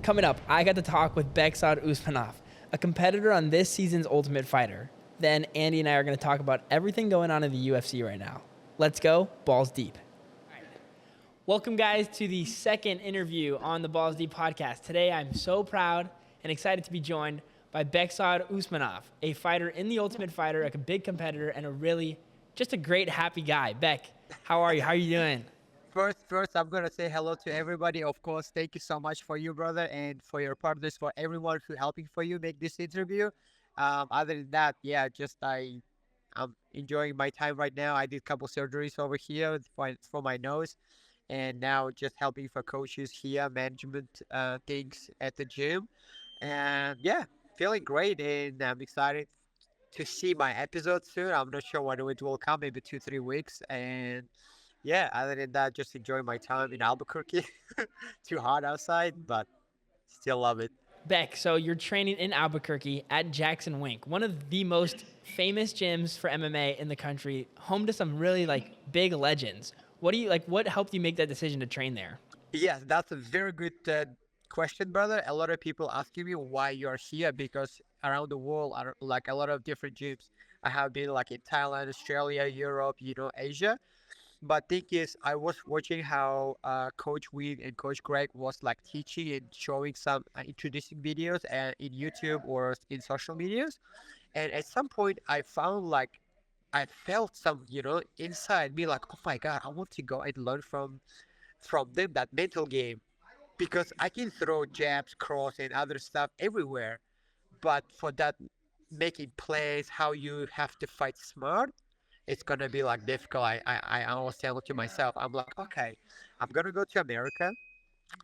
Coming up, I got to talk with Bekhzod Usmonov, a competitor on this season's Ultimate Fighter. Then Andy and I are going to talk about everything going on in the UFC right now. Let's go, balls deep. Welcome, guys, to the second interview on the Balls Deep podcast. Today, I'm so proud and excited to be joined by Bekhzod Usmonov, a fighter in the Ultimate Fighter, a big competitor, and just a great, happy guy. Beck, how are you? How are you doing? First, I'm gonna say hello to everybody. Of course, thank you so much for you, brother, and for your partners, for everyone who helping for you make this interview. Other than that, yeah, I'm enjoying my time right now. I did a couple surgeries over here for my nose, and now just helping for coaches here, management things at the gym, and yeah, feeling great, and I'm excited to see my episode soon. I'm not sure when it will come, maybe 2 3 weeks, and yeah, other than that, just enjoying my time in Albuquerque. Too hot outside, but still love it. Beck, so you're training in Albuquerque at Jackson Wink, one of the most famous gyms for MMA in the country, home to some really big legends. What helped you make that decision to train there? Yes, that's a very good question, brother. A lot of people asking me why you're here because around the world are like a lot of different gyms. I have been like in Thailand, Australia, Europe, Asia. But thing is, I was watching how Coach Wing and Coach Greg was like teaching and showing some introducing videos in YouTube or in social medias. And at some point, I found like I felt some, inside me like, oh my God, I want to go and learn from them that mental game because I can throw jabs, cross, and other stuff everywhere. But for that, making plays, how you have to fight smart, it's gonna be like difficult. I always tell it to myself. I'm like, okay, I'm gonna go to America.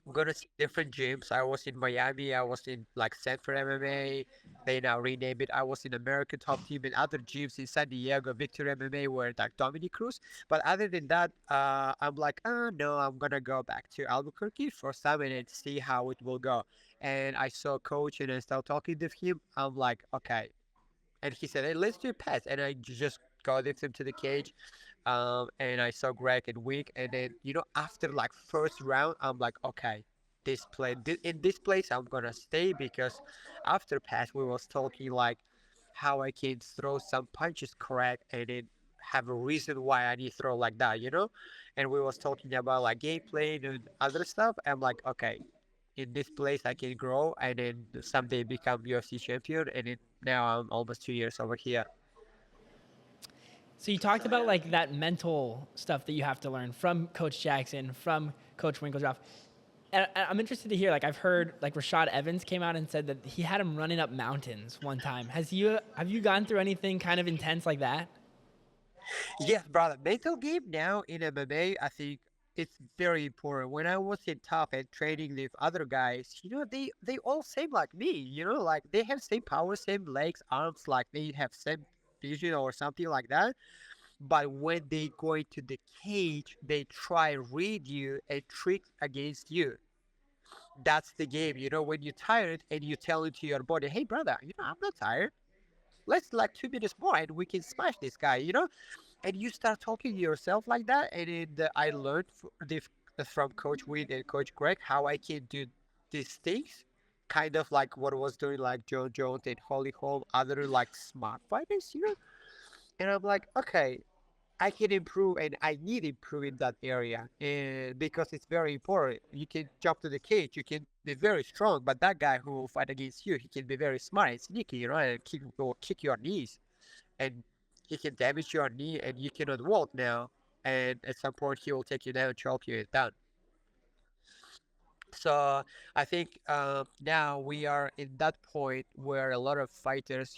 I'm gonna see different gyms. I was in Miami. I was in like Sanford MMA. They now rename it. I was in American Top Team and other gyms in San Diego, Victor MMA, where like Dominic Cruz. But other than that, I'm like, oh no, I'm gonna go back to Albuquerque for some and see how it will go. And I saw coach and I started talking to him. I'm like, okay, and he said, "Hey, let's do a pass." And I just got with him to the cage, and I saw Greg and Wick, and then after like first round, I'm like, okay, in this place I'm gonna stay because after pass we was talking like how I can throw some punches correct and then have a reason why I need to throw like that. And we was talking about like gameplay and other stuff. I'm like, okay, in this place I can grow and then someday become UFC champion and now I'm almost 2 years over here. So you talked about that mental stuff that you have to learn from Coach Jackson, from Coach Winklejoff. And I'm interested to hear, I've heard Rashad Evans came out and said that he had him running up mountains one time. Have you gone through anything kind of intense like that? Yes, brother. Mental game now in MMA, I think it's very important. When I was in top and training with other guys, they all same like me. Like they have same power, same legs, arms, like they have same vision or something like that. But when they go into the cage, they try read you and trick against you. That's the game. When you're tired and you tell into your body, hey brother, I'm not tired. Let's like 2 minutes more and we can smash this guy. And you start talking to yourself like that. And I learned from Coach Win and Coach Greg how I can do these things, kind of like what I was doing, like John Jones and Holly Holm, other like smart fighters. And I'm like, okay, I can improve and I need to improve in that area, and because it's very important. You can jump to the cage, you can be very strong, but that guy who will fight against you, he can be very smart and sneaky, and kick your knees and he can damage your knee and you cannot walk now. And at some point, he will take you down, choke you down. So I think now we are in that point where a lot of fighters,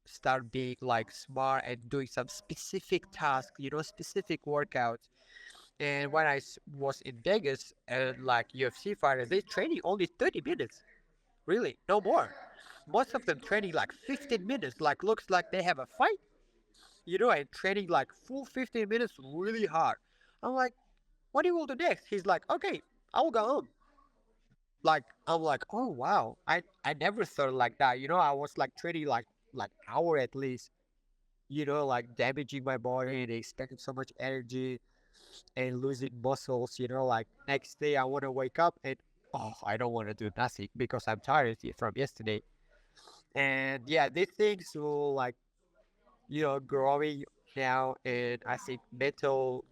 start being like smart and doing some specific tasks, specific workouts. And when was in Vegas and like UFC fighters, they training only 30 minutes, really, no more. Most of them training like 15 minutes, like looks like they have a fight, and training like full 15 minutes really hard. I'm like, what do you will do next? He's like, okay, I will go home. Like, I'm like, oh wow, I never thought like that. I was like training like hour at least, like damaging my body and expecting so much energy and losing muscles. Like next day I want to wake up and oh, I don't want to do nothing because I'm tired from yesterday. And yeah, these things will like, growing now. And I think mental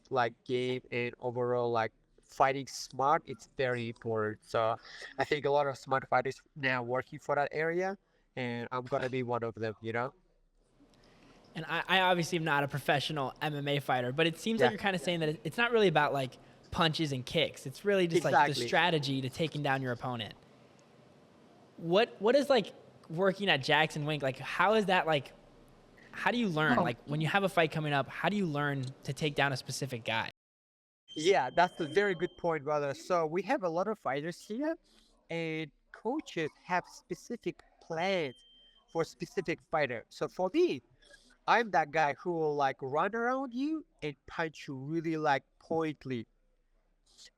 like game and overall like fighting smart, it's very important. So I think a lot of smart fighters now working for that area, and I'm gonna be one of them. And I obviously am not a professional MMA fighter, but it seems like Yeah, you're kind of saying that it's not really about like punches and kicks. It's really just like the exactly. strategy to taking down your opponent. What is like working at Jackson Wink? Like how is that like how do you learn? Oh, Like when you have a fight coming up, how do you learn to take down a specific guy? yeah, that's a very good point, brother. So we have a lot of fighters here, and coaches have specific plans for specific fighter. So for me, I'm that guy who will like run around you and punch you really like pointly,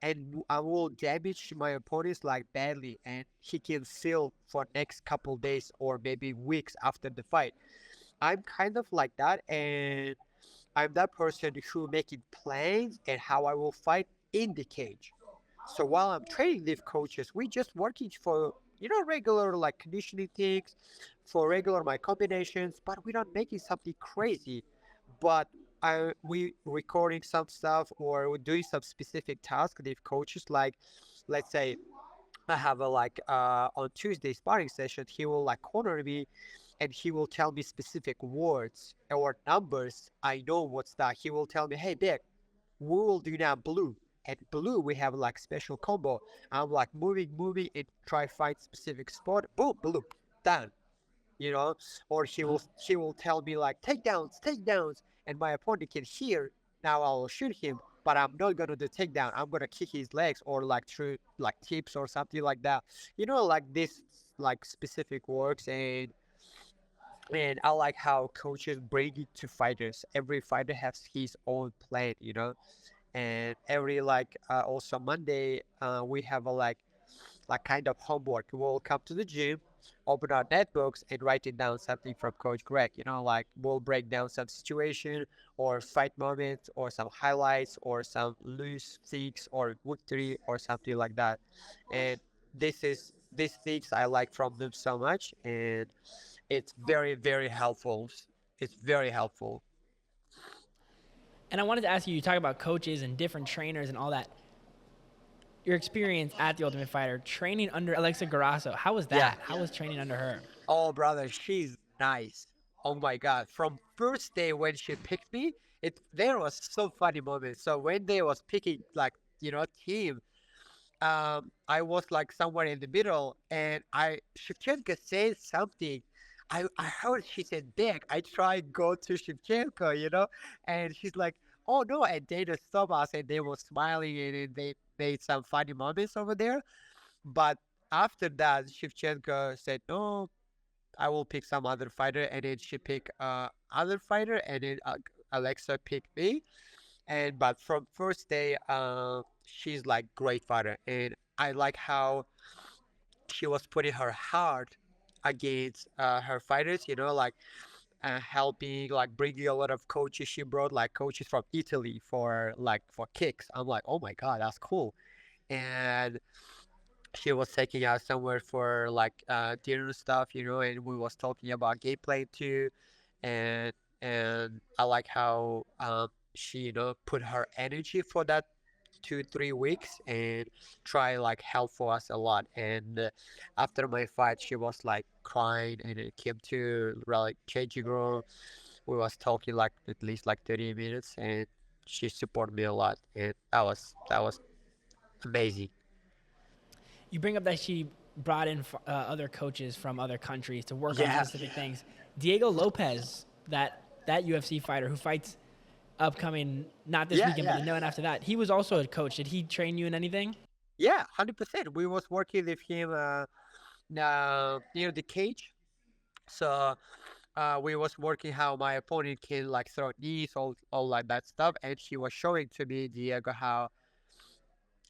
and I will damage my opponents like badly, and he can feel for next couple days or maybe weeks after the fight. I'm kind of like that, and I'm that person who making plans and how I will fight in the cage. So while I'm training with coaches, we just working for regular like conditioning things, for regular my combinations, but we're not making something crazy. But we recording some stuff or we're doing some specific task with coaches. Like, let's say I have a like on Tuesday sparring session, he will like corner me and he will tell me specific words or numbers. I know what's that. He will tell me, hey, Beck, we will do now blue. At blue, we have like special combo. I'm like moving, and try find specific spot. Boom, blue, done. You know, or he will tell me like takedowns, and my opponent can hear. Now I'll shoot him, but I'm not gonna do takedown. I'm gonna kick his legs or like through like tips or something like that. Like this like specific works, and I like how coaches bring it to fighters. Every fighter has his own plan. And every like also Monday we have a like kind of homework. We'll come to the gym, open our netbooks, and write it down something from Coach Greg. Like we'll break down some situation or fight moments or some highlights or some loose things or victory or something like that. And these things I like from them so much, and it's very very helpful. It's very helpful. And I wanted to ask you, you talk about coaches and different trainers and all that. Your experience at the Ultimate Fighter, training under Alexa Grasso, how was Yeah. that? How was training under her? Oh, brother, she's nice. Oh my God! From first day when she picked me, there was so funny moments. So when they was picking like team, I was like somewhere in the middle, and Shevchenko said something. I heard she said big. I tried go to Shevchenko, and she's like, oh no, and they just stop us, and they were smiling, and they made some funny moments over there. But after that, Shevchenko said, no, I will pick some other fighter, and then she pick other fighter, and then Alexa picked me. And but from first day, she's like great fighter, and I like how she was putting her heart against her fighters. Like helping, like bringing a lot of coaches. She brought like coaches from Italy for kicks. I'm like, oh my god, that's cool. And she was taking us somewhere for like dinner stuff, and we was talking about gameplay too, and I like how she put her energy for that 2 3 weeks and try like help for us a lot. And after my fight, she was like crying, and it came to like changing room. We was talking like at least like 30 minutes, and she supported me a lot, and that was amazing. You bring up that she brought in other coaches from other countries to work on Yeah. specific things. Diego Lopez, that UFC fighter who fights upcoming not this Yeah, weekend but yeah. the one after that, he was also a coach. Did he train you in anything? Yeah, 100%. We was working with him near the cage. So we was working how my opponent can like throw knees, all like that stuff, and he was showing to me Diego how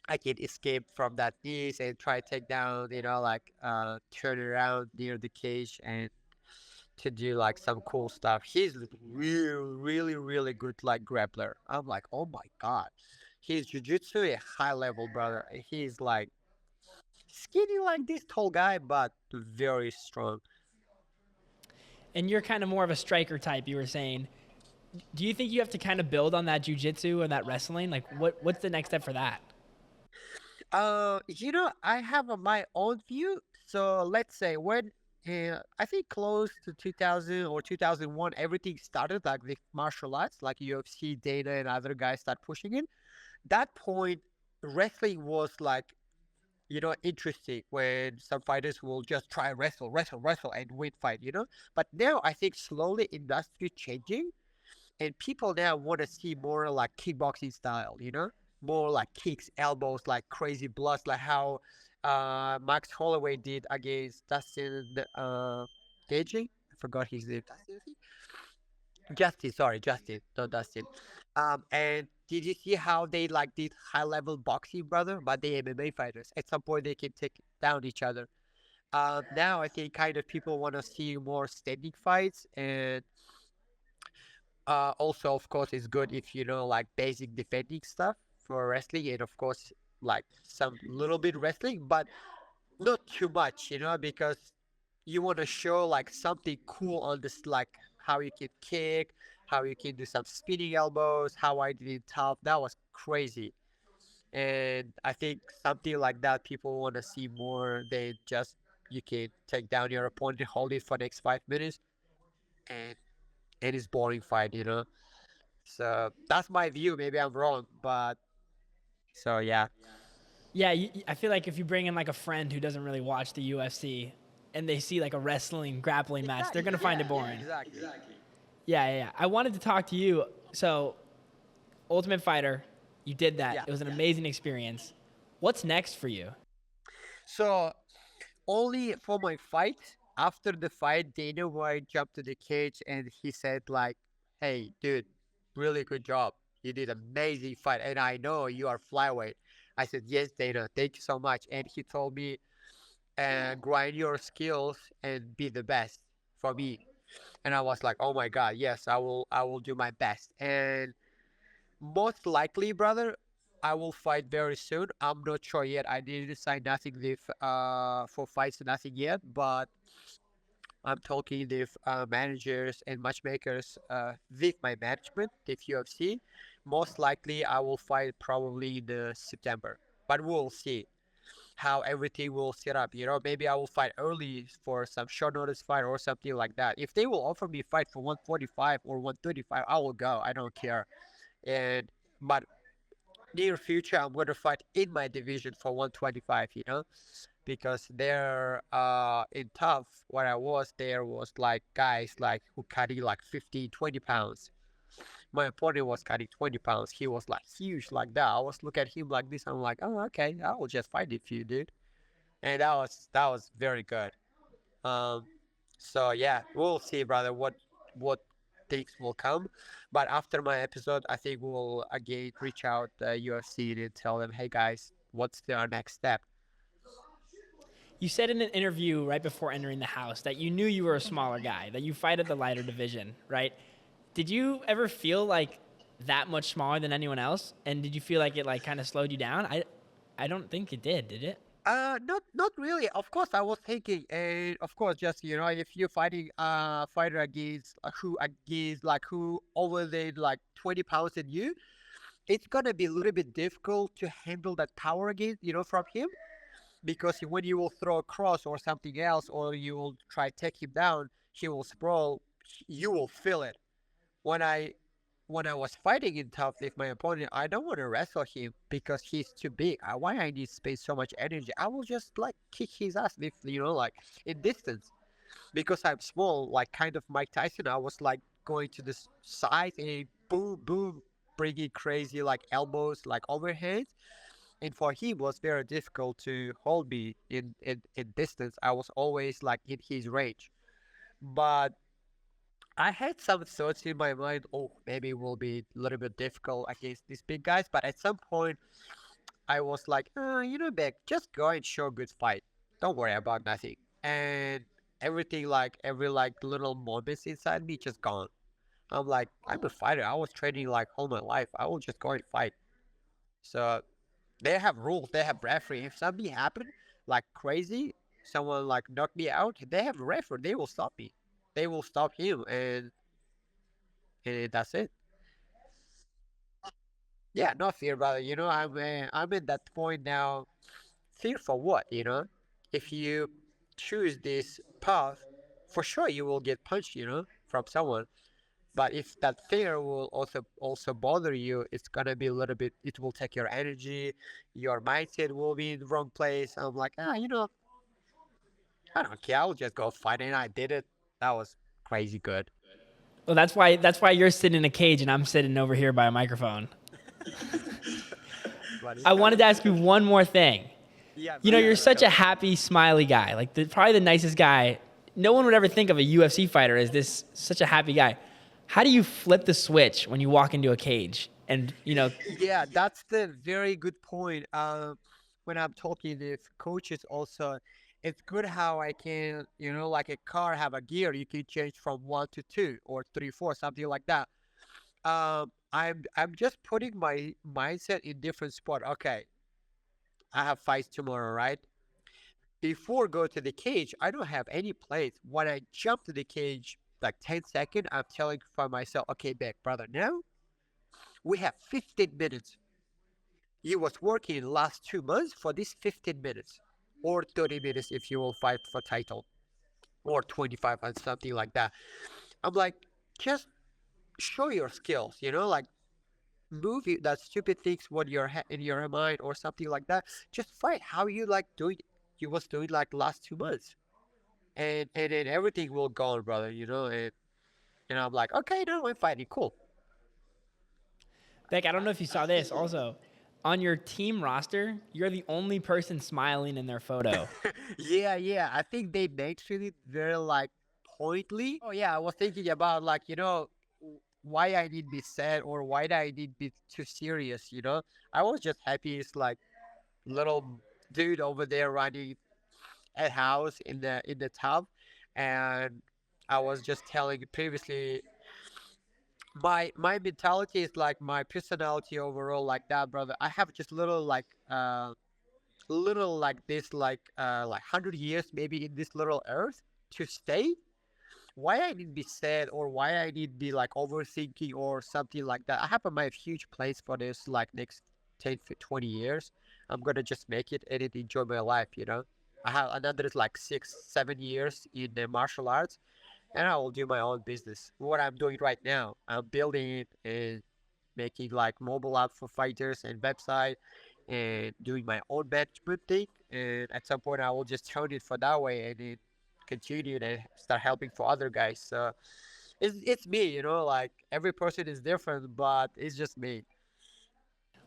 I can escape from that knees and try take down, like turn around near the cage and to do like some cool stuff. He's really, really good like grappler. I'm like, oh my god, his jujitsu a high level, brother. He's like skinny like this tall guy, but very strong. And you're kind of more of a striker type, you were saying. Do you think you have to kind of build on that jujitsu and that wrestling? Like, what's the next step for that? I have my own view. So let's say when I think close to 2000 or 2001, everything started like the martial arts, like UFC, Dana, and other guys start pushing it. That point, wrestling was like interesting when some fighters will just try wrestle, wrestle, wrestle, and win fight. But now I think slowly industry changing and people now want to see more like kickboxing style, more like kicks, elbows, like crazy bloods, like how Max Holloway did against Dustin Gagey. I forgot his name. Dustin, I think? Justin, sorry, Justin, not Dustin. And did you see how they like did high level boxing, brother? But they MMA fighters. At some point, they can take down each other. Now I think kind of people want to see more standing fights and also, of course, it's good if you know like basic defending stuff for wrestling, and of course, like some little bit wrestling, but not too much, because you want to show like something cool on this, like how you can kick, how you can do some spinning elbows, how I did it tough. That was crazy, and I think something like that people want to see more than just you can take down your opponent, hold it for next 5 minutes, and it's boring fight. So that's my view. Maybe I'm wrong, but so yeah. Yeah, I feel like if you bring in like a friend who doesn't really watch the UFC and they see like a wrestling grappling match, they're Exactly. gonna find it boring. Exactly. Yeah. I wanted to talk to you. So, Ultimate Fighter, you did that. Yeah. It was an amazing experience. What's next for you? So only for my fight. After the fight, Dana White jumped to the cage and he said like, "Hey, dude, really good job. You did amazing fight, and I know you are flyweight." I said, "Yes, Dana. Thank you so much." And he told me, "Grind your skills and be the best for me." And I was like, "Oh my God, yes, I will. I will do my best." And most likely, brother, I will fight very soon. I'm not sure yet. I didn't sign nothing with for fights, nothing yet. But I'm talking with managers and matchmakers with my management, with UFC. Most likely, I will fight probably in the September. But we'll see how everything will set up. Maybe I will fight early for some short notice fight or something like that. If they will offer me fight for 145 or 135, I will go. I don't care. And but near future I'm going to fight in my division for 125, because there in tough where I was there was like guys like who cutting like 15, 20 pounds. My opponent was cutting 20 pounds. He was like huge like that. I was look at him like this. I'm like, oh, okay, I will just fight with you, dude. And that was very good. um so yeah, we'll see, brother, what things will come. But after my episode, I think we'll again reach out UFC and tell them, hey guys, what's our next step? You said in an interview right before entering the house that you knew you were a smaller guy, that you fight at the lighter division, right? Did you ever feel like that much smaller than anyone else? And did you feel like it like kind of slowed you down? I don't think it did it? Not really. Of course, I was thinking, and of course, just if you're fighting fighter against who over the like 20 pounds than you, it's gonna be a little bit difficult to handle that power against from him, because when you will throw a cross or something else, or you will try to take him down, he will sprawl. You will feel it. When I was fighting in tough with my opponent, I don't want to wrestle him because he's too big. Why I need space so much energy? I will just like kick his ass with like in distance, because I'm small, like kind of Mike Tyson. I was like going to the side and boom, boom, bringing crazy like elbows, like overhead. And for him, it was very difficult to hold me in distance. I was always like in his range. But I had some thoughts in my mind, oh, maybe it will be a little bit difficult against these big guys. But at some point, I was like, Beck, just go and show a good fight. Don't worry about nothing. And everything, like every like little moments inside me, just gone. I'm like, I'm a fighter. I was training like all my life. I will just go and fight. So they have rules, they have referee. If something happen, like crazy, someone like knock me out, they have a referee. They will stop me. They will stop him, and that's it. Yeah, no fear, brother. I'm at that point now. Fear for what? If you choose this path, for sure you will get punched. From someone. But if that fear will also bother you, it's gonna be a little bit. It will take your energy, your mindset will be in the wrong place. I'm like, I don't care. I'll just go fight, and I did it. That was crazy good. Well, that's why you're sitting in a cage and I'm sitting over here by a microphone. But I wanted to ask you one more thing. yeah, You're brother. such a happy, smiley guy. Like probably the nicest guy. No one would ever think of a UFC fighter as this such a happy guy. How do you flip the switch when you walk into a cage? And Yeah, that's the very good point. When I'm talking with coaches, also, it's good how I can, like a car have a gear, you can change from one to two or three, four, something like that. I'm just putting my mindset in different spot. Okay, I have fights tomorrow, right? Before go to the cage, I don't have any place. When I jump to the cage, like 10 seconds, I'm telling for myself, okay, back brother, now we have 15 minutes. You was working last 2 months for this 15 minutes or 30 minutes if you will fight for title or 25 and something like that. I'm like, just show your skills, like move that stupid things what your in your mind or something like that. Just fight how you like doing. You was doing like last 2 months, and then everything will go on, brother. And I'm like, okay, now I'm fighting, cool. Beck, I don't know if you saw this also. On your team roster, you're the only person smiling in their photo. Yeah, yeah. I think they mentioned it very like pointly. Oh yeah, I was thinking about like why I need be sad or why I need be too serious. I was just happy. It's like little dude over there running a house in the tub, and I was just telling you previously. My mentality is like my personality overall like that, brother. I have just little like this like 100 years maybe in this little earth to stay. Why I need be sad or why I need be like overthinking or something like that. I have my huge plans for this like next 10 to 20 years. I'm gonna just make it and enjoy my life. I have another like 6 7 years in the martial arts, and I will do my own business. What I'm doing right now, I'm building it and making like mobile app for fighters and website and doing my own management thing. And at some point, I will just turn it for that way and then continue and start helping for other guys. So it's me, like every person is different, but it's just me.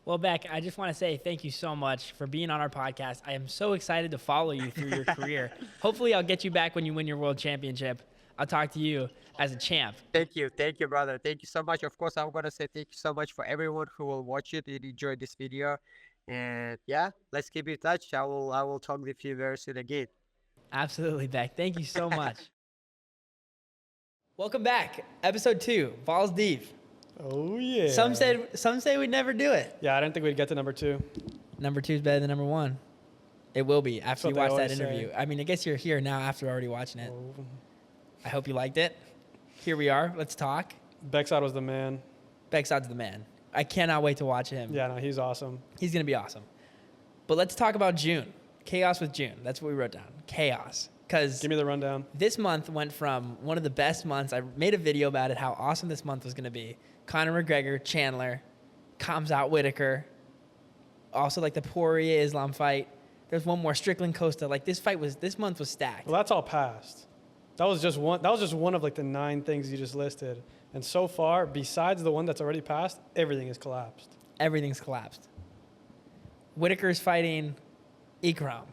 Well, Beck, I just want to say thank you so much for being on our podcast. I am so excited to follow you through your career. Hopefully, I'll get you back when you win your world championship. I'll talk to you as a champ. Thank you, brother. Thank you so much. Of course, I'm gonna say thank you so much for everyone who will watch it and enjoy this video. And yeah, let's keep in touch. I will talk with you very soon again. Absolutely, Beck. Thank you so much. Welcome back. Episode 2, Balls Deep. Oh, yeah. Some say we'd never do it. Yeah, I didn't think we'd get to number 2. Number 2 is better than number 1. It will be after you That's what watch they that always interview. say. I mean, I guess you're here now after already watching it. Oh. I hope you liked it. Here we are. Let's talk. Bekhzod was the man. Bekhzod's the man. I cannot wait to watch him. Yeah, no, he's awesome. He's going to be awesome. But let's talk about June. Chaos with June. That's what we wrote down. Chaos. Because Give me the rundown. this month went from one of the best months. I made a video about it, how awesome this month was going to be. Conor McGregor, Chandler, comes out Whitaker. Also, like the Poirier Islam fight. There's one more, Strickland Costa. Like this month was stacked. Well, that's all past. That was just one of like the 9 things you just listed. And so far, besides the one that's already passed, everything has collapsed. Everything's collapsed. Whitaker's fighting Ikram,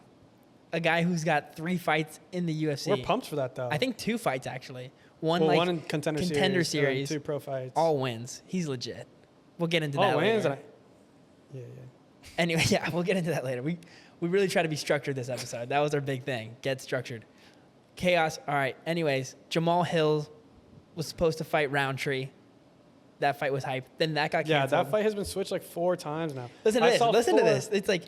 a guy who's got 3 fights in the UFC. We're pumped for that, though. I think 2 fights, actually. One in contender series, 2 pro fights. all wins. He's legit. We'll get into that all wins. later. Yeah. Anyway, yeah, we'll get into that later. We really try to be structured this episode. That was our big thing. Get structured. Chaos. All right. Anyways, Jamal Hill was supposed to fight Roundtree. That fight was hyped. Then that got Yeah, canceled. that fight has been switched like 4 times now. Listen to I this. saw Listen to 4 this. It's like,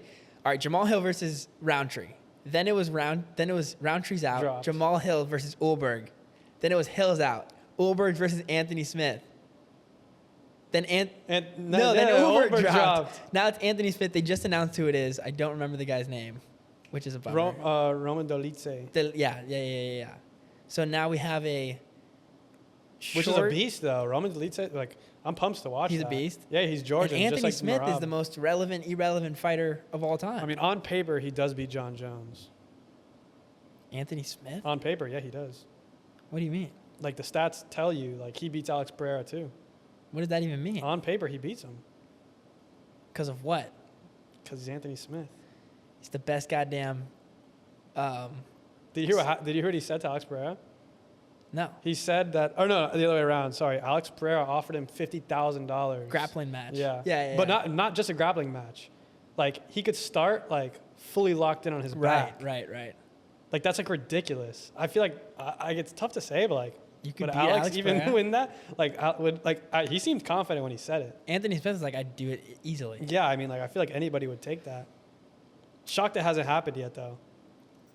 all right, Jamal Hill versus Roundtree. Then it was Roundtree's out. Dropped. Jamal Hill versus Ulberg. Then it was Hill's out. Ulberg versus Anthony Smith. Then then Ulberg dropped. Now it's Anthony Smith. They just announced who it is. I don't remember the guy's name, which is a bummer. Roman Dolidze. Yeah. So now we have Which is a beast, though. Roman Dolidze, like, I'm pumped to watch He's that. a beast. Yeah, he's Georgian. And Anthony just like Smith is Merab. the most irrelevant fighter of all time. I mean, on paper, he does beat John Jones. Anthony Smith? On paper, yeah, he does. What do you mean? Like, the stats tell you, like, he beats Alex Pereira, too. What does that even mean? On paper, he beats him. Because of what? Because he's Anthony Smith. He's the best goddamn. Did you hear what he said to Alex Pereira? No. He said that, the other way around. Sorry, Alex Pereira offered him $50,000 Grappling match. Yeah. But not just a grappling match. Like, he could start like fully locked in on his back. Right. Like, that's like ridiculous. I feel like it's tough to say, but like, You could would beat Alex even Pereira? win that? Like, he seemed confident when he said it. Anthony Smith is like, I'd do it easily. Yeah, I mean, like, I feel like anybody would take that. Shocked it hasn't happened yet, though.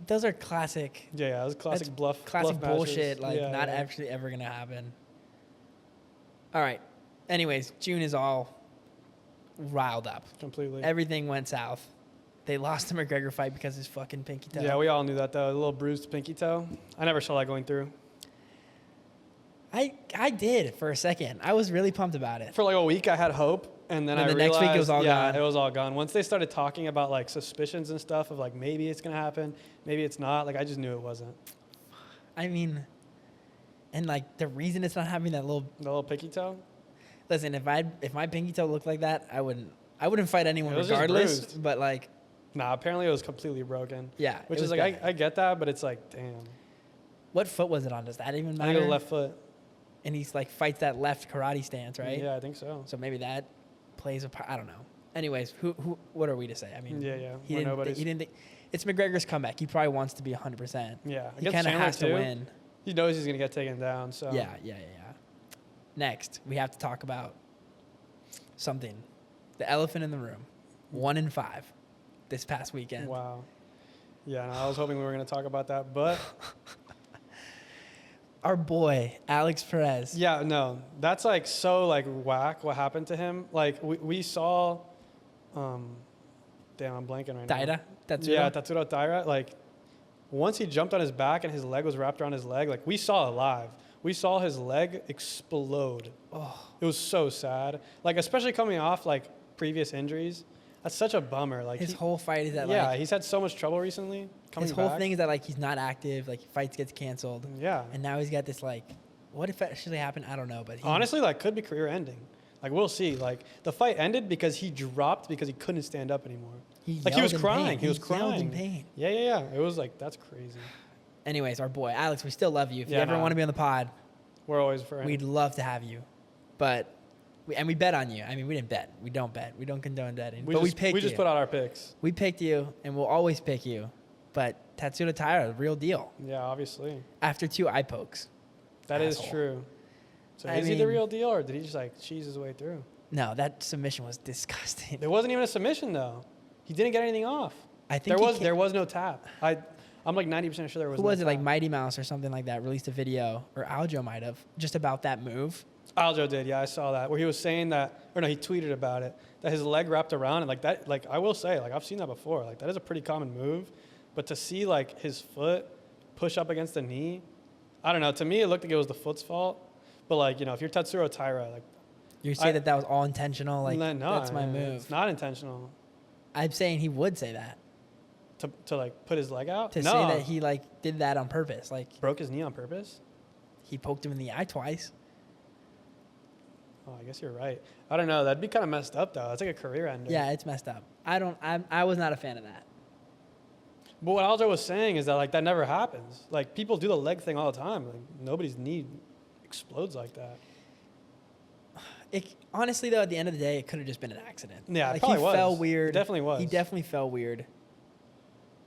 Those are classic. Yeah, it was classic That's bluff. Classic bluff bullshit. matches. Like, not actually ever going to happen. All right. Anyways, June is all riled up. Completely. Everything went south. They lost the McGregor fight because of his fucking pinky toe. Yeah, we all knew that, though. A little bruised pinky toe. I never saw that going through. I did for a second. I was really pumped about it. For like a week, I had hope, and then And I the realized, next week it was all gone. it was all gone. Once they started talking about like suspicions and stuff of like maybe it's gonna happen, maybe it's not. Like I just knew it wasn't. I mean, and like the reason it's not having that The little pinky toe. listen, if my pinky toe looked like that, I wouldn't fight anyone It was just regardless. bruised. But like, Nah, apparently it was completely broken. yeah, Which it is was like bad. I get that, but it's like damn. What foot was it on? Does that even I matter? think it was left foot. And he's like fights that left karate stance, right? Yeah, I think so. So maybe that plays a part. I don't know. Anyways, what are we to say? I mean, Yeah. He We're didn't. nobodies. He didn't think. It's McGregor's comeback. He probably wants to be 100%. Yeah, He against kind of Chandler, has to too. win. He knows he's gonna get taken down. So Yeah. Next, we have to talk about something. The elephant in the room. 1-5 this past weekend. Wow. Yeah, no, I was hoping we were gonna talk about that, but Our boy Alex Perez. yeah, no, that's like so like whack. What happened to him? Like we saw, damn, I'm blanking right now. Taira. That's Yeah, Tatsuro Taira. Like once he jumped on his back and his leg was wrapped around his leg, like we saw it live. We saw his leg explode. Oh, It was so sad. Like especially coming off like previous injuries. That's such a bummer. Like his whole fight is that yeah, like he's had so much trouble recently. Coming his whole back. thing is that like he's not active. Like fights gets canceled. Yeah. And now he's got this like, what if actually happened? I don't know, but Honestly, like could be career ending. Like we'll see. Like the fight ended because he dropped because he couldn't stand up anymore. he Like he was yelled in crying. pain. He was yelled crying. in pain. Yeah. It was like that's crazy. Anyways, our boy Alex, we still love you. If you Yeah, ever no. want to be on the pod, We're always for him. we'd love to have you. But we bet on you. I mean, we didn't bet. We don't bet. We don't condone betting. But we picked we just you. put out our picks. We picked you, and we'll always pick you. But Tatsuro Taira, real deal. Yeah, obviously. After 2 eye pokes. That is Asshole. true. So I is he the mean- real deal or did he just like cheese his way through? No, that submission was disgusting. There wasn't even a submission though. He didn't get anything off. I think There was no tap. I'm like 90% sure there was Who no was it? Like tap. Mighty Mouse or something like that released a video, or Aljo might have, just about that move. Aljo did, yeah, I saw that. Where he was saying that, or no, he tweeted about it, that his leg wrapped around and like that, like I will say, like I've seen that before. Like that is a pretty common move. But to see like his foot push up against the knee, I don't know. To me, it looked like it was the foot's fault. But like, you know, if you're Tatsuro Taira, like You say that was all intentional? Like, no, that's my move. It's not intentional. I'm saying he would say that. To like put his leg out? To no. say that he like did that on purpose. Like broke his knee on purpose? he poked him in the eye twice. Oh, I guess you're right. I don't know. That'd be kind of messed up though. That's like a career ender. Yeah, it's messed up. I was not a fan of that. But what Aljo was saying is that like that never happens. Like people do the leg thing all the time. Like nobody's knee explodes like that. Honestly though, at the end of the day, it could have just been an accident. Yeah, it like probably he was. fell weird. It definitely was. He definitely fell weird.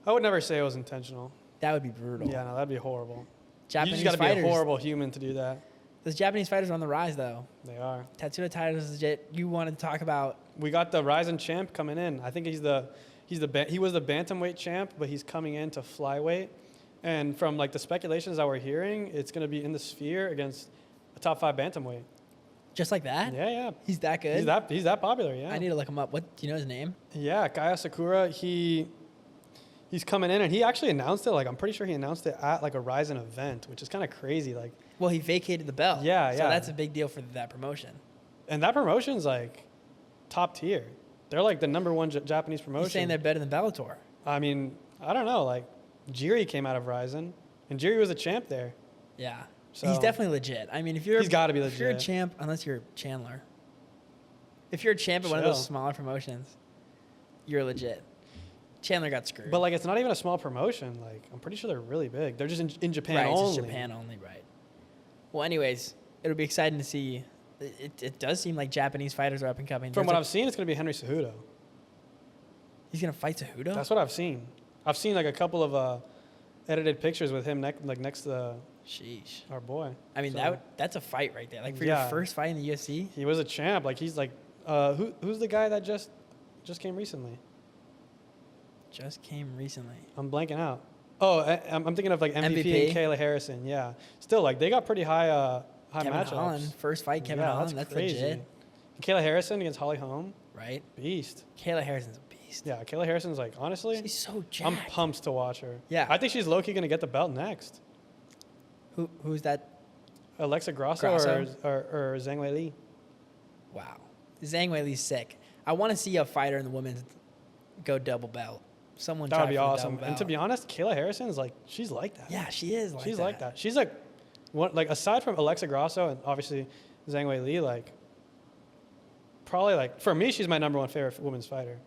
I would never say it was intentional. That would be brutal. Yeah, no, that'd be horrible. Japanese you just got to be fighters. a horrible human to do that. Those Japanese fighters are on the rise though. They are. Tatsuro Taira is legit. You wanted to talk about? We got the rising champ coming in. I think he was the bantamweight champ, but he's coming into flyweight. And from like the speculations that we're hearing, it's going to be in the Sphere against a top 5 bantamweight. Just like that? Yeah, yeah. He's that good? He's that popular, yeah. I need to look him up. What, do you know his name? Yeah, Kaya Sakura, he's coming in, and he actually announced it. Like, I'm pretty sure he announced it at like a Ryzen event, which is kind of crazy. Like, Well, he vacated the belt. Yeah, So yeah. that's a big deal for that promotion. and that promotion's like top tier. They're like the number one Japanese promotion. You're saying they're better than Bellator. I mean, I don't know. Like, Jiri came out of Ryzen, and Jiri was a champ there. Yeah. So He's definitely legit. I mean, if you're He's gotta be If you're a legit. champ, unless you're Chandler. If you're a champ at one of those Chill. smaller promotions, you're legit. Chandler got screwed. But like, it's not even a small promotion. Like, I'm pretty sure they're really big. They're just in Japan right, only. it's just Japan only, right. Well, anyways, it'll be exciting to see. It does seem like Japanese fighters are up and coming. From There's what a- I've seen, it's gonna be Henry Cejudo. He's going to fight Cejudo? That's what I've seen. I've seen like a couple of edited pictures with him next to Sheesh. our boy. I mean, So, that's a fight right there. Like, for Yeah. your first fight in the UFC? he was a champ. Like, he's like, who's the guy that just came recently? Just came recently. I'm blanking out. Oh, I'm thinking of like MVP, MVP? and Kayla Harrison. Yeah, still like they got pretty high Kevin matchups. Holland. First fight, Kevin Yeah, Holland. That's crazy. legit. And Kayla Harrison against Holly Holm, Right? beast. Kayla Harrison's a beast. Yeah, Kayla Harrison's like, honestly, She's so I'm jacked. pumped to watch her. Yeah. I think she's low-key gonna get the belt next. Who's that? Alexa Grasso, Grasso? or Zhang Weili. Wow. Zhang Weili's sick. I want to see a fighter in the women's go double belt. Someone That try would be for the awesome. double And to belt. be honest, Kayla Harrison is like, she's like that. Yeah, she is like she's that. like that. She's like, like aside from Alexa Grasso and obviously Zhang Weili, like probably like for me, she's my number one favorite women's fighter.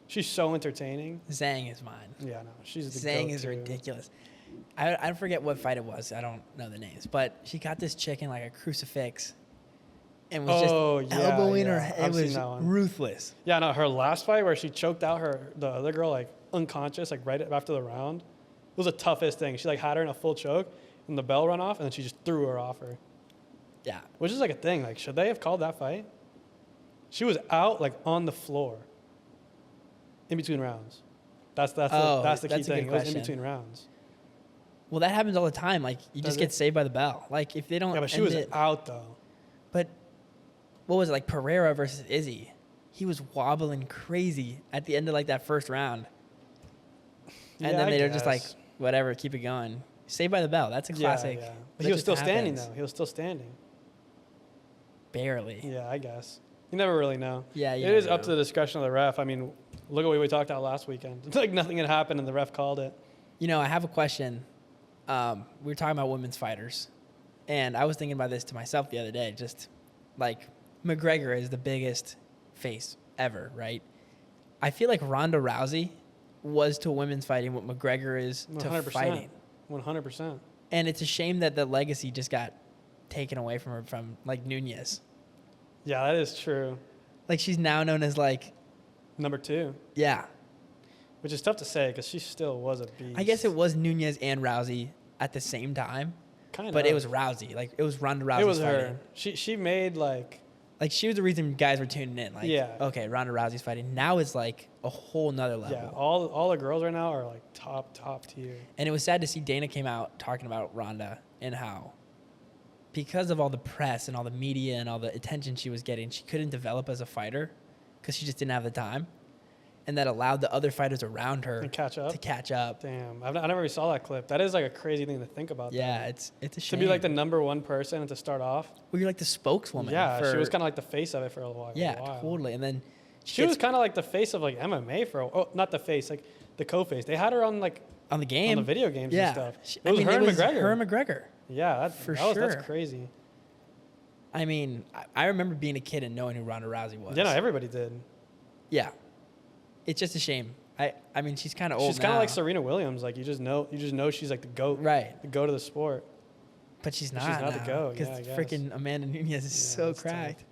She's so entertaining. Zhang is mine. Yeah, no, she's the Zhang is go-to. ridiculous. I forget what fight it was. I don't know the names. But she got this chick in like a crucifix and was Oh, just yeah, elbowing her yeah. head. It I've seen was that one. ruthless. Yeah, no, her last fight where she choked out the other girl like unconscious, like right after the round. It was the toughest thing. She like had her in a full choke and the bell run off and then she just threw her off her. Yeah. Which is like a thing. Like, should they have called that fight? She was out like on the floor in between rounds. That's the key that's a good thing. It was in question. between rounds. Well, that happens all the time. Like, you Does just get it? saved by the bell. Like, if they don't Yeah, but she end was it, out though. But what was it, like Pereira versus Izzy? He was wobbling crazy at the end of like that first round. And Yeah, then I they were just like, guess. whatever, keep it going. Saved by the bell. That's a classic. Yeah, yeah. That But he was just still standing happens. though. He was still standing. Barely. Yeah, I guess. You never really know. Yeah, you It is never up to the discretion of the ref. I mean, look at what we talked about last weekend. It's like nothing had happened and the ref called it. You know, I have a question. We were talking about women's fighters. And I was thinking about this to myself the other day. Just like McGregor is the biggest face ever, right? I feel like Ronda Rousey was to women's fighting what McGregor is to 100%. fighting. 100%. And it's a shame that the legacy just got taken away from her from like Nunez. Yeah, that is true. Like she's now known as like, Number 2, yeah. which is tough to say because she still was a beast. I guess it was Nunez and Rousey at the same time, Kind of. but it was Rousey. Like it was Ronda Rousey. It was fighting. her. She made like Like she was the reason guys were tuning in. Like, Yeah. okay, Ronda Rousey's fighting. Now it's like a whole nother level. yeah. All the girls right now are like top tier. And it was sad to see Dana came out talking about Ronda and how because of all the press and all the media and all the attention she was getting, she couldn't develop as a fighter because she just didn't have the time. And that allowed the other fighters around her And catch up. to catch up. Damn, I never really saw that clip. That is like a crazy thing to think about. Yeah, though. it's a To shame. be like the number one person and to start off. well, you're like the spokeswoman. Yeah, she for- was kind of like the face of it for a while. Yeah, totally. And then She was kind of like the face of like MMA for not the face, like the co-face. They had her on like on the game. on the video games yeah. and stuff. I It was mean, her and McGregor. Her and McGregor. Yeah, For that's sure. crazy. I mean, I remember being a kid and knowing who Ronda Rousey was. Yeah, no, everybody did. Yeah. It's just a shame. I mean, she's kind of old She's kind of now. like Serena Williams. Like you just know she's like the goat. Right. The goat of the sport. But she's But not. she's not the GOAT, Because yeah, I guess. freaking Amanda Nunez is Yeah, so that's tough. cracked.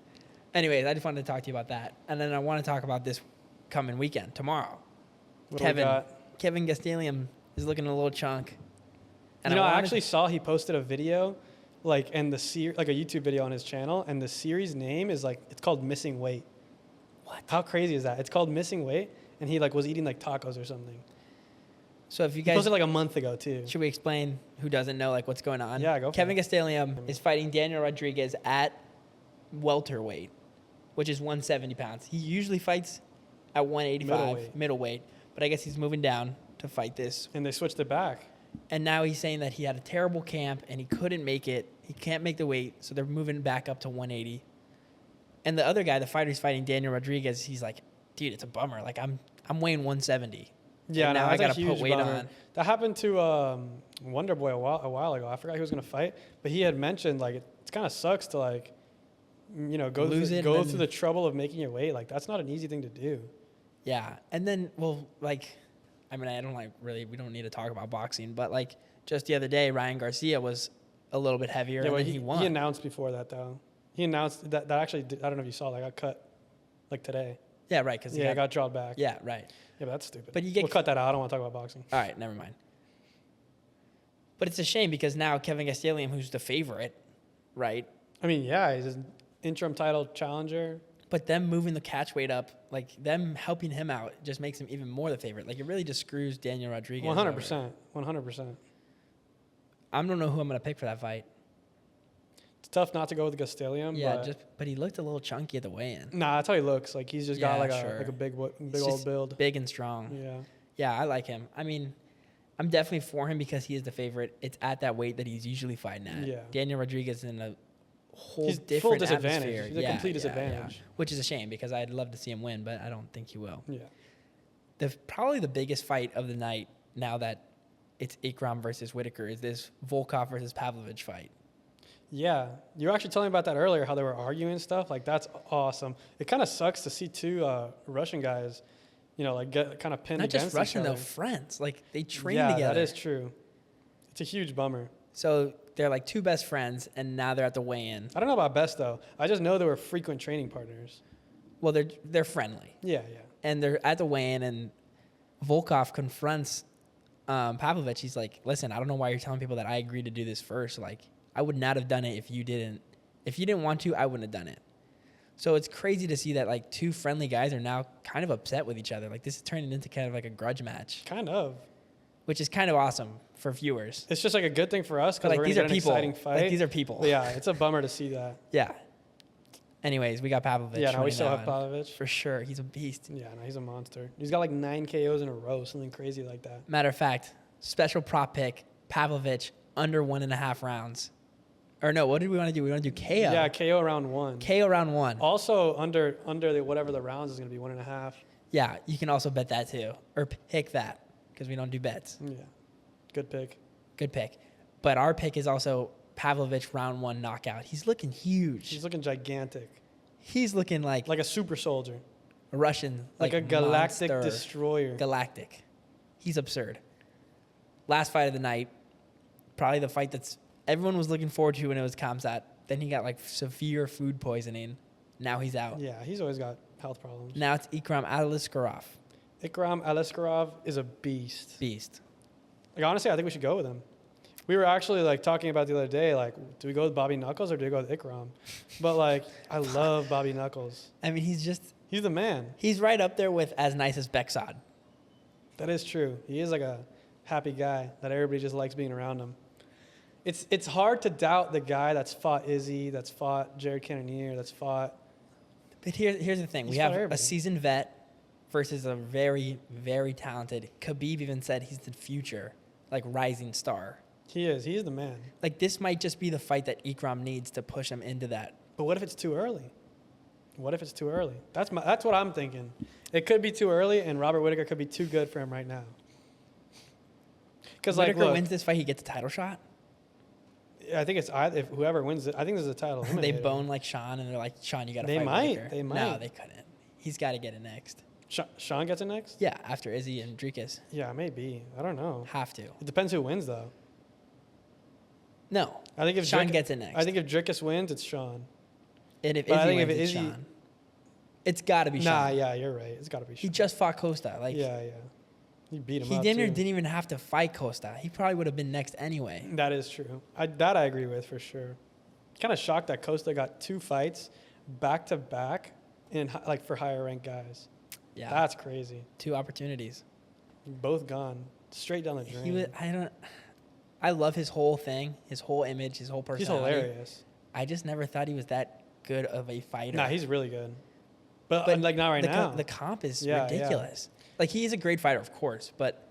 Anyways, I just wanted to talk to you about that. And then I want to talk about this coming weekend, tomorrow. What do we got? Kevin Gastelum is looking a little chunk. And You know, I wanted- actually saw he posted a video, like, and like a YouTube video on his channel, and the series name is like, it's called Missing Weight. What? How crazy is that? It's called Missing Weight, and he like was eating like tacos or something. So if you He guys, posted like a month ago too. should we explain who doesn't know like what's going on? Yeah, go for Kevin it. Gastelum is fighting Daniel Rodriguez at welterweight, which is 170 pounds. He usually fights at 185 middleweight, but I guess he's moving down to fight this. And they switched it back. And now he's saying that he had a terrible camp and he couldn't make it. He can't make the weight, so they're moving back up to 180. And the other guy, the fighter who's fighting Daniel Rodriguez, he's like, dude, it's a bummer. Like I'm weighing 170. Yeah, and now I that's gotta a put huge weight bummer. on. That happened to Wonder Boy a while ago. I forgot he was gonna fight, but he had mentioned like it kind of sucks to like, go through the trouble of making your weight. Like that's not an easy thing to do. Yeah, and then I don't we don't need to talk about boxing, but like just the other day, Ryan Garcia was a little bit heavier, and then he won. He announced before that though. He announced that actually I don't know if you saw that got cut like today. Yeah, right. Because it got drawn back. Yeah, right. Yeah, but that's stupid. But we'll cut that out. I don't want to talk about boxing. All right, never mind. But it's a shame because now Kevin Gastelum, who's the favorite, right? I mean, yeah, he's an interim title challenger. But them moving the catch weight up, like them helping him out, just makes him even more the favorite. Like it really just screws Daniel Rodriguez. 100%. 100%. I don't know who I'm gonna pick for that fight. It's tough not to go with Gastelum. Yeah, but he looked a little chunky at the weigh-in. Nah, that's how he looks. Like he's just got like a big old build. Big and strong. Yeah. Yeah, I like him. I mean, I'm definitely for him because he is the favorite. It's at that weight that he's usually fighting at. Yeah. Daniel Rodriguez is in a whole He's different full disadvantage. atmosphere. He's a complete disadvantage. Yeah. Which is a shame because I'd love to see him win, but I don't think he will. Yeah. Probably the biggest fight of the night now that it's Ikram versus Whitaker is this Volkov versus Pavlovich fight. Yeah, you were actually telling me about that earlier, how they were arguing and stuff. Like, that's awesome. It kind of sucks to see two Russian guys, get kind of pinned Not against just Russian, each other. though, friends. Like, they train yeah, together. Yeah, that is true. It's a huge bummer. So they're like two best friends, and now they're at the weigh-in. I don't know about best, though. I just know they were frequent training partners. Well, they're friendly. Yeah. And they're at the weigh-in, and Volkov confronts Pavlovich. He's like, listen, I don't know why you're telling people that I agreed to do this first. Like, I would not have done it if you didn't. If you didn't want to, I wouldn't have done it. So it's crazy to see that like two friendly guys are now kind of upset with each other. Like this is turning into kind of like a grudge match. Kind of. Which is kind of awesome for viewers. It's just like a good thing for us because like, we're going to get an exciting fight. Like, these are people. But yeah, it's a bummer to see that. Yeah. Anyways, we got Pavlovich. Yeah, no, we still have Pavlovich. For sure. He's a beast. Yeah, no, he's a monster. He's got like 9 KOs in a row, something crazy like that. Matter of fact, special prop pick, Pavlovich under 1.5 rounds. Or no, what did we want to do? We want to do KO. Yeah, KO round 1. KO round 1. Also, under whatever the rounds is going to be 1.5. Yeah, you can also bet that too. Or pick that because we don't do bets. Yeah, good pick. Good pick. But our pick is also Pavlovich round 1 knockout. He's looking huge. He's looking gigantic. He's looking like a super soldier. A Russian. Like a galactic monster. destroyer. Galactic. He's absurd. Last fight of the night. Probably the fight that's everyone was looking forward to when it was Khamzat. Then he got like severe food poisoning. Now he's out. Yeah, he's always got health problems. Now it's Ikram Aliskerov. Ikram Aliskerov is a beast. Beast. Like honestly, I think we should go with him. We were actually like talking about the other day, like, do we go with Bobby Knuckles or do we go with Ikram? But like, I love Bobby Knuckles. I mean, he's the man. He's right up there with as nice as Bekhzod. That is true. He is like a happy guy that everybody just likes being around him. It's hard to doubt the guy that's fought Izzy, that's fought Jared Cannonier, that's fought. But here's the thing: we have a seasoned vet versus a very, very talented. Khabib even said he's the future, like rising star. He is. He is the man. Like this might just be the fight that Ikram needs to push him into that. But what if it's too early? What if it's too early? That's what I'm thinking. It could be too early, and Robert Whitaker could be too good for him right now. Because Whitaker wins this fight, he gets a title shot. I think it's if whoever wins it. I think this is a title. They bone like Sean, and they're like, Sean, you got to fight Whitaker. They might. No, they couldn't. He's got to get it next. Sean gets it next? Yeah, after Izzy and Dricus. Yeah, maybe. I don't know. Have to. It depends who wins, though. No. I think if Sean gets it next. I think if Dricus wins, it's Sean. And if Izzy wins, it's Sean. It's got to be Sean. Nah, yeah, you're right. It's got to be Sean. He just fought Costa. Yeah. He beat him up, He didn't even have to fight Costa. He probably would have been next anyway. That is true. I agree with for sure. Kind of shocked that Costa got 2 fights back-to-back for higher-ranked guys. Yeah. That's crazy. 2 opportunities. Both gone. Straight down the drain. He was, I love his whole thing, his whole image, his whole He's personality. hilarious. I just never thought he was that good of a fighter. Nah, he's really good. But like not right now. The comp is Yeah, ridiculous. Like he is a great fighter, of course, but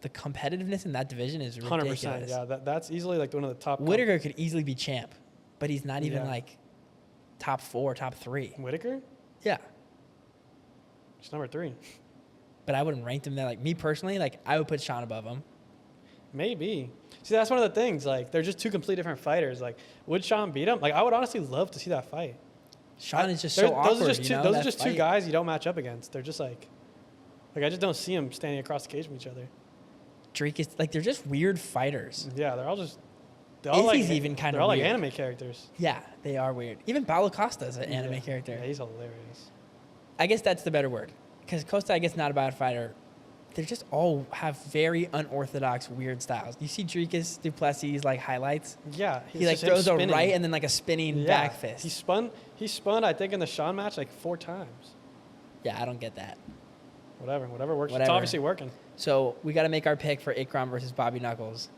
the competitiveness in that division is ridiculous. 100%. Yeah, that's easily like one of the top. Whitaker could easily be champ, but he's not even Yeah. like top 4, top 3. Whitaker? Yeah. He's number 3. But I wouldn't rank him there. Like me personally, like I would put Sean above him. Maybe. See, that's one of the things. Like, they're just 2 completely different fighters. Like, would Sean beat him? Like, I would honestly love to see that fight. Sean is just so awkward. Those are just two. Those are that just 2 fight. guys you don't match up against. They're just like I just don't see them standing across the cage from each other. Drake is like they're just weird fighters. Yeah, they're all just. They're all Izzy's like, even kind they're of all weird. like anime characters. Yeah, they are weird. Even Paulo Costa is an anime Yeah. character. Yeah, he's hilarious. I guess that's the better word. Because Costa, I guess, not a bad fighter. They just all have very unorthodox, weird styles. You see Dricus Duplessis like highlights. Yeah, He like throws a right and then like a spinning back fist. He spun. I think in the Sean match like 4 times. Yeah, I don't get that. Whatever works. It's Whatever. obviously working. So we got to make our pick for Ikram versus Bobby Knuckles.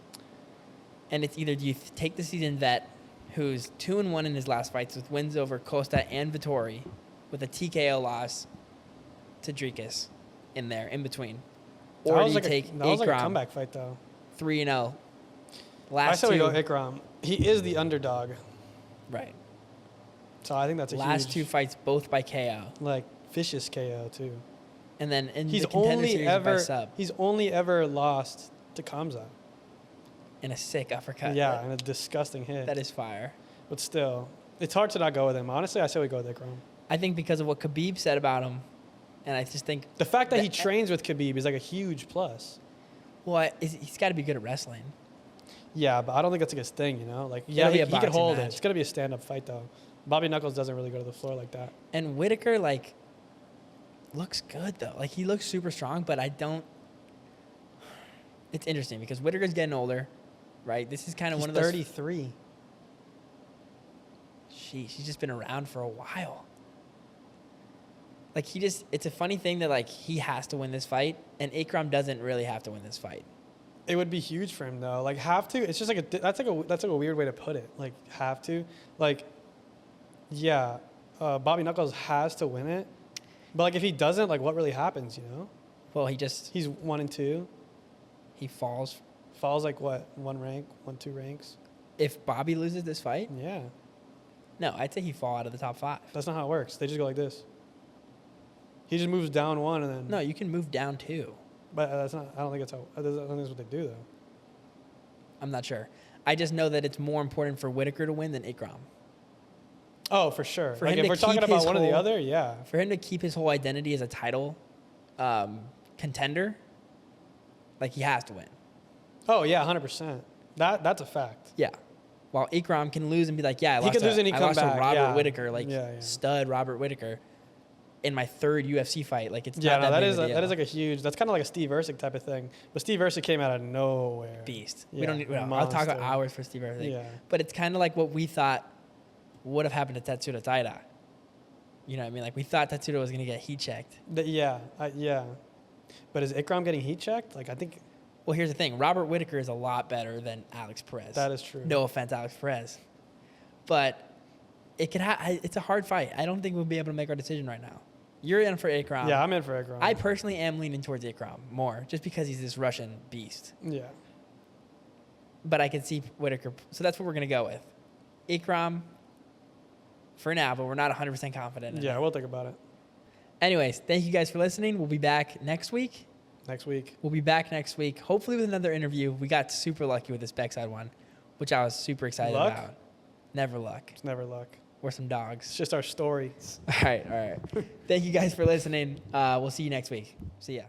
And it's either do you take the seasoned vet, who's 2-1 in his last fights with wins over Costa and Vittori, with a TKO loss to Dricus in there, in between. Or do you take that was like a Ikram, comeback fight though. 3-0. I Last say we go 2. Ikram. He is the underdog, Right. so I think that's a Last huge, 2 fights, both by KO. like vicious KO too. And then in He's the contender only series by ever sub he's only ever lost to Kamza. in a sick uppercut. Yeah, and a disgusting hit. That is fire. But still, it's hard to not go with him. Honestly, I say we go with Ikram. I think because of what Khabib said about him, and I just think, The fact that he trains with Khabib is like a huge plus. well, he's got to be good at wrestling. Yeah, but I don't think that's like his thing, you know? Like, It'll be a he could boxing hold it. match. It's going to be a stand-up fight, though. Bobby Knuckles doesn't really go to the floor like that. And Whitaker, like, looks good, though. Like, he looks super strong, but I don't. It's interesting because Whitaker's getting older, right? This is kind of He's one of those. 33. Sheesh, he's just been around for a while. Like, it's a funny thing that, like, he has to win this fight, and Ikram doesn't really have to win this fight. It would be huge for him, though. Like, have to. It's just like that's like a weird way to put it. Like, have to. Like, yeah, Bobby Knuckles has to win it. But, like, if he doesn't, like, what really happens, you know? Well, He's 1 and 2. he falls. Falls, like, what? 1 rank? 1, 2 ranks? If Bobby loses this fight, Yeah. no, I'd say he fall out of the top 5. That's not how it works. They just go like this. He just moves down 1 and then. No, you can move down 2. But that's not. I don't think that's how. I don't think that's what they do, though. I'm not sure. I just know that it's more important for Whitaker to win than Ikram. Oh, for sure. For Like, him if to we're talking keep about his one or the whole- other, yeah. For him to keep his whole identity as a title contender, like he has to win. Oh yeah, 100%. That's a fact. Yeah. While Ikram can lose and be like, yeah, I He lost, could lose and he I come lost to back, Robert yeah. Whitaker, like Yeah, yeah. stud Robert Whitaker in my 3rd UFC fight. Like it's Yeah, not no, that big is of a that is deal. like a huge. That's kind of like a Steve Ercik type of thing. But Steve Ercik came out of nowhere. beast. Yeah, We don't need, I'll talk about monster. hours for Steve Ercik. Yeah. But it's kind of like what we thought would have happened to Tetsuya Taira. You know what I mean? Like we thought Tetsuya was going to get heat checked. Yeah. But is Ikram getting heat checked? Like I think Well, here's the thing. Robert Whitaker is a lot better than Alex Perez. that is true. No offense, Alex Perez. But it could it's a hard fight. I don't think we'll be able to make our decision right now. You're in for Ikram. Yeah, I'm in for Ikram. I personally am leaning towards Ikram more, just because he's this Russian beast. Yeah. But I can see Whitaker. So that's what we're going to go with. Ikram for now, but we're not 100% confident in Yeah, it. we'll think about it Anyways, thank you guys for listening. We'll be back next week. next week. Hopefully with another interview. We got super lucky with this Bekhzod one, which I was super excited Luck? about. Never luck. It's never luck. We're some dogs. It's just our story. All right. Thank you guys for listening. We'll see you next week. See ya.